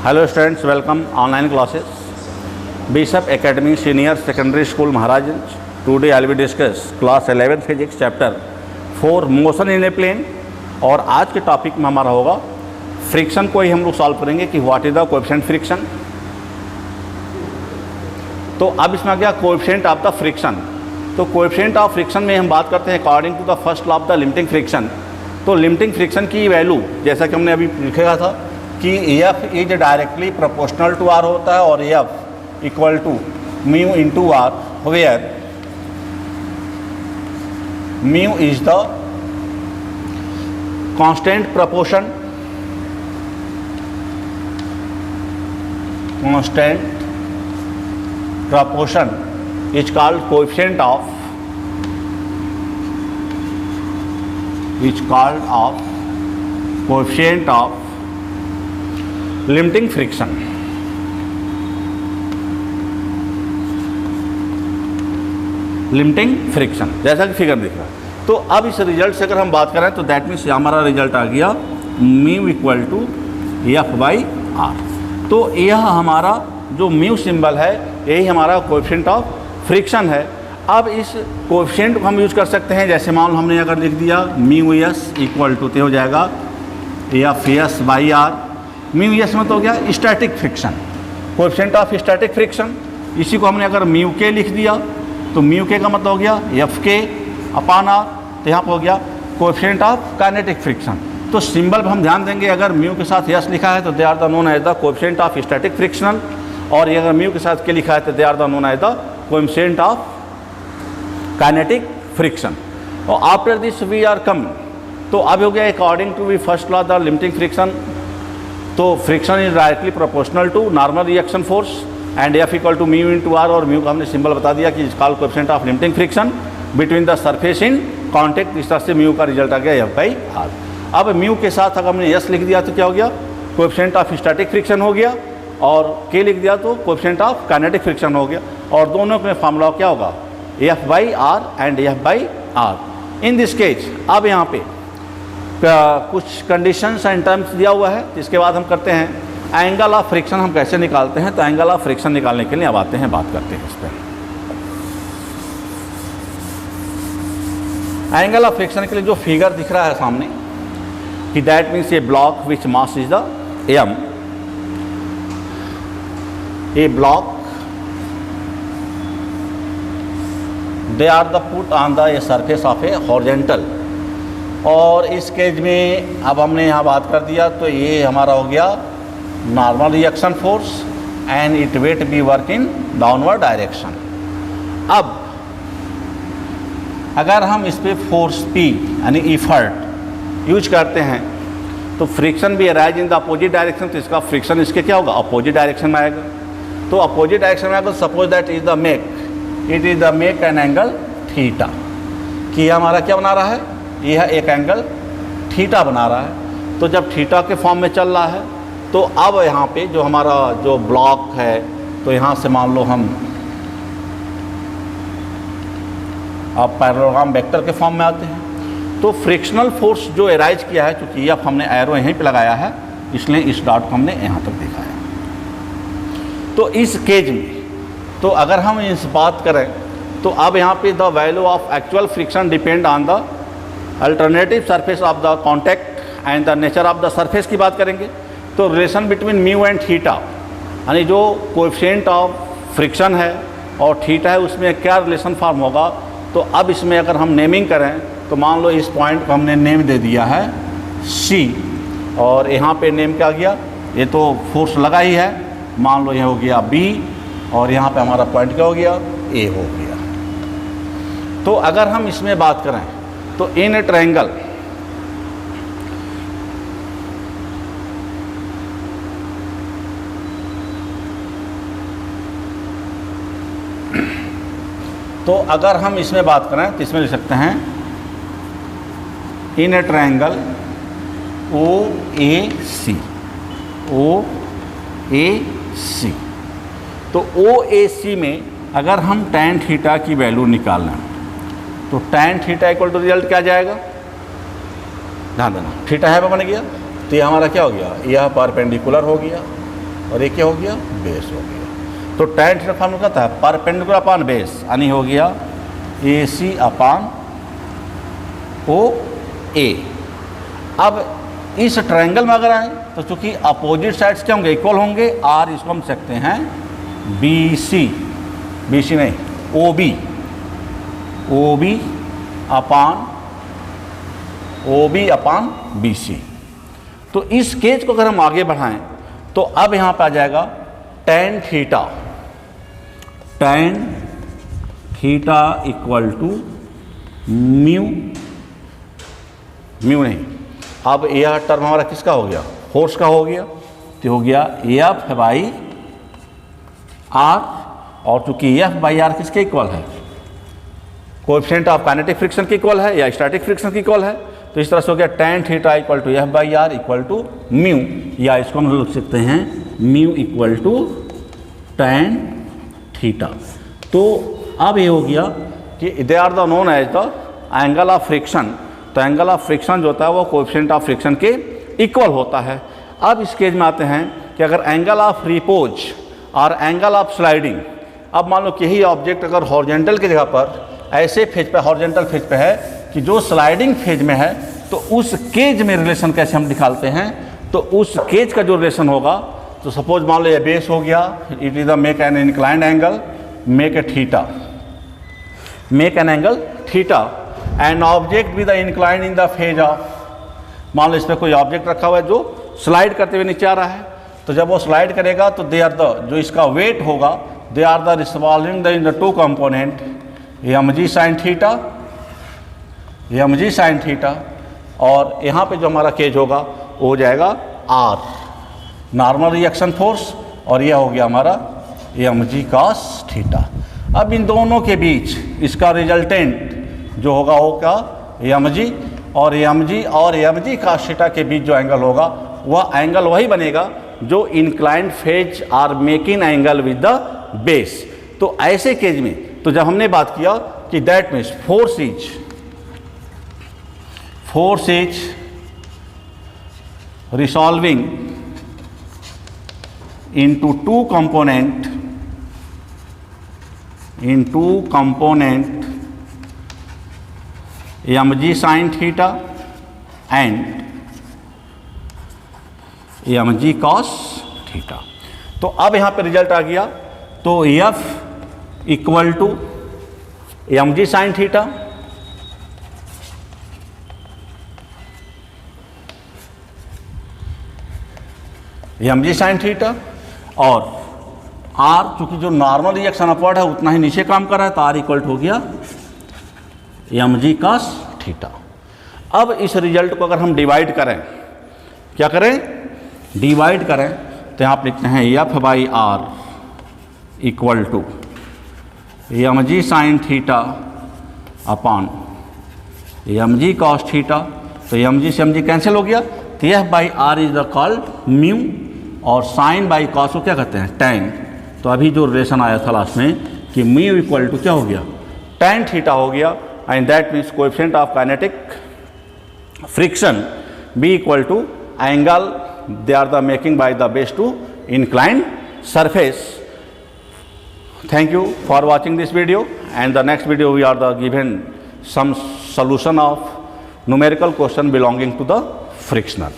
Hello students, welcome online classes Bishop Academy senior secondary school Maharajganj. Today I will discuss class 11 physics chapter 4 motion in a plane. और आज के topic में हमारा होगा friction को ही हम लोग सॉल्व करेंगे कि what is the coefficient friction. तो अब इसमें आ गया कोएफिशिएंट ऑफ द फ्रिक्शन। तो कोएफिशिएंट ऑफ फ्रिक्शन में हम बात करते हैं according to the first law of the limiting friction. तो लिमिटिंग फ्रिक्शन की वैल्यू जैसा कि हमने अभी लिखा था कि F is directly proportional to R होता है और F equal to mu into R, where mu is the constant proportion, is called coefficient of coefficient of limiting friction. Limiting friction जैसा कि फिगर दिख रहा है। तो अब इस रिजल्ट से अगर हम बात करें तो दैट मीन्स हमारा रिजल्ट आ गया mu equal to F by R. तो यह हमारा जो म्यू सिंबल है यही हमारा कोएफिशिएंट ऑफ फ्रिक्शन है। अब इस कोएफिशिएंट को हम यूज कर सकते हैं, जैसे मान लो हमने अगर लिख दिया म्यू एस इक्वल टू तो हो जाएगा F S by R. Mu S में तो हो गया static friction, coefficient of static friction. इसी को हमने अगर म्यू के लिख दिया तो म्यू के का मतलब हो गया एफ के अपान आर। तो यहाँ पर हो गया कोएफिशिएंट ऑफ काइनेटिक फ्रिक्शन। तो सिंबल पर हम ध्यान देंगे, अगर म्यू के साथ एस लिखा है तो they are the known as the coefficient of static friction, और अगर म्यू के साथ के लिखा है तो they are the known as the coefficient of kinetic friction. और after this we are come, तो अब हो गया according to we first law the limiting friction. तो friction is directly proportional to normal reaction force and F equal to mu into R, और mu का हमने symbol बता दिया कि is called coefficient of limiting friction between the surface in contact. इस तरह से म्यू का रिजल्ट आ गया एफ बाई आर। अब म्यू के साथ अगर हमने एस लिख दिया तो क्या हो गया, कोएफिशिएंट ऑफ स्टैटिक फ्रिक्शन हो गया, और के लिख दिया तो कोएफिशिएंट ऑफ काइनेटिक फ्रिक्शन हो गया। और दोनों में फार्मूला क्या होगा F by R and F by R in this case. अब यहाँ पे कुछ कंडीशंस एंड टर्म्स दिया हुआ है, इसके बाद हम करते हैं एंगल ऑफ फ्रिक्शन हम कैसे निकालते हैं। तो एंगल ऑफ फ्रिक्शन निकालने के लिए अब आते हैं, बात करते हैं इस पर। एंगल ऑफ फ्रिक्शन के लिए जो फिगर दिख रहा है सामने कि that means a block which mass is the M, a block they are the put on the a surface of a horizontal. और इस केस में अब हमने यहाँ बात कर दिया तो ये हमारा हो गया normal reaction force and it weight be work in downward direction. अब अगर हम इस पर फोर्स P यानी इफर्ट यूज करते हैं तो फ्रिक्शन भी arise in the opposite direction. तो इसका फ्रिक्शन इसके क्या होगा, अपोजिट डायरेक्शन में आएगा। तो अपोजिट डायरेक्शन में आएगा, suppose that is the make, it is the make an angle theta, कि यह हमारा क्या बना रहा है, यह एक एंगल थीटा बना रहा है। तो जब थीटा के फॉर्म में चल रहा है तो अब यहाँ पे जो हमारा जो ब्लॉक है, तो यहाँ से मान लो हम अब पैरेललोग्राम वेक्टर के फॉर्म में आते हैं। तो फ्रिक्शनल फोर्स जो एराइज किया है, चूँकि अब हमने एरो यहीं पे लगाया है इसलिए इस डॉट को हमने यहाँ तक दिखाया। तो इस केज में तो अगर हम इस बात करें तो अब यहाँ पे the value of actual friction depend on the alternative surface of the contact and the nature of the surface की बात करेंगे। तो relation between mu and theta यानी जो कोएफिशिएंट ऑफ फ्रिक्शन है और थीटा है उसमें क्या रिलेशन फॉर्म होगा। तो अब इसमें अगर हम नेमिंग करें तो मान लो इस पॉइंट को हमने नेम दे दिया है C, और यहाँ पे नेम क्या गया, ये तो फोर्स लगा ही है, मान लो ये हो गया B, और यहाँ पे हमारा पॉइंट क्या हो गया, A हो गया। तो अगर हम इसमें बात करें तो इन ए ट्रायंगल तो अगर हम इसमें बात करें तो इसमें लिख सकते हैं इन ए ट्रायंगल OAC, OAC। तो OAC में अगर हम tan थीटा की वैल्यू निकालें तो tan theta equal to result क्या जाएगा, ध्यान देना, थीटा है पर बन गया तो ये हमारा क्या हो गया, यह परपेंडिकुलर हो गया और ये क्या हो गया, बेस हो गया। तो tan थीटा फॉर्मूला कहता है परपेंडिकुलर अपॉन बेस, यानी हो गया AC अपॉन OA। अब इस ट्रायंगल में अगर आए तो चूंकि अपोजिट साइड्स क्या होंगे, इक्वल होंगे, और इसको हम सकते हैं BC नहीं OB अपॉन BC। तो इस केस को अगर हम आगे बढ़ाएं तो अब यहाँ पे आ जाएगा tan theta equal to mu नहीं, अब यह टर्म हमारा किसका हो गया, फोर्स का हो गया, तो हो गया F बाई आर, और चूंकि F बाई आर किसके इक्वल है, कोएफिशिएंट ऑफ काइनेटिक फ्रिक्शन के इक्वल है या स्टैटिक फ्रिक्शन के इक्वल है। तो इस तरह से हो गया tan theta equal to F by R equal to mu, या इसको हम लिख सकते हैं mu equal to tan theta. तो अब ये हो गया कि they are the known as the angle of friction. तो एंगल ऑफ फ्रिक्शन जो होता है वो कोएफिशिएंट ऑफ फ्रिक्शन के इक्वल होता है। अब इस केस में आते हैं कि अगर एंगल ऑफ रिपोज और एंगल ऑफ स्लाइडिंग, अब मान लो कि यही ऑब्जेक्ट अगर हॉरिजॉन्टल की जगह पर ऐसे फेज पे, हॉरिजॉन्टल फेज पे है कि जो स्लाइडिंग फेज में है, तो उस केज में रिलेशन कैसे हम निकालते हैं, तो उस केज का जो रिलेशन होगा, तो सपोज मान लो ये बेस हो गया, it is the make an inclined angle, make an angle theta, and object with the inclined in the phase of, मान लो इस पर कोई ऑब्जेक्ट रखा हुआ है जो स्लाइड करते हुए नीचे आ रहा है, तो जब वो स्लाइड करेगा तो दे आर द, जो इसका वेट होगा, they are the resolving the in the two component mg sin theta, और यहाँ पे जो हमारा केज होगा वो हो जाएगा R नॉर्मल रिएक्शन फोर्स, और यह हो गया हमारा mg cos थीटा। अब इन दोनों के बीच इसका रिजल्टेंट जो होगा वो क्या, mg और mg cos थीटा के बीच जो एंगल होगा वह एंगल वही बनेगा जो inclined phase are making angle with the base. तो ऐसे केज में, तो जब हमने बात किया कि that means force is resolving into two component mg sin theta and mg cos theta. तो अब यहाँ पे रिजल्ट आ गया, तो F equal to mg sin theta mg sin theta, और R चूंकि जो नॉर्मल रिएक्शन अपवर्ड है उतना ही नीचे काम कर रहा है, तो R इक्वल हो गया mg cos थीटा। अब इस रिजल्ट को अगर हम डिवाइड करें, क्या करें, डिवाइड करें, तो यहाँ पे लिखते हैं F by R equal to mg sin theta upon mg cos theta. तो mg से mg कैंसिल हो गया, तो F by R is the called mu, और साइन बाई कॉस को क्या कहते हैं, टैन। तो अभी जो रिलेशन आया था लास्ट में कि म्यू इक्वल टू क्या हो गया, टैन थीटा हो गया, and that means coefficient of kinetic friction be equal to angle they are the making by the base to inclined surface. Thank you for watching this video, and the next video we are the given some solution of numerical question belonging to the frictional.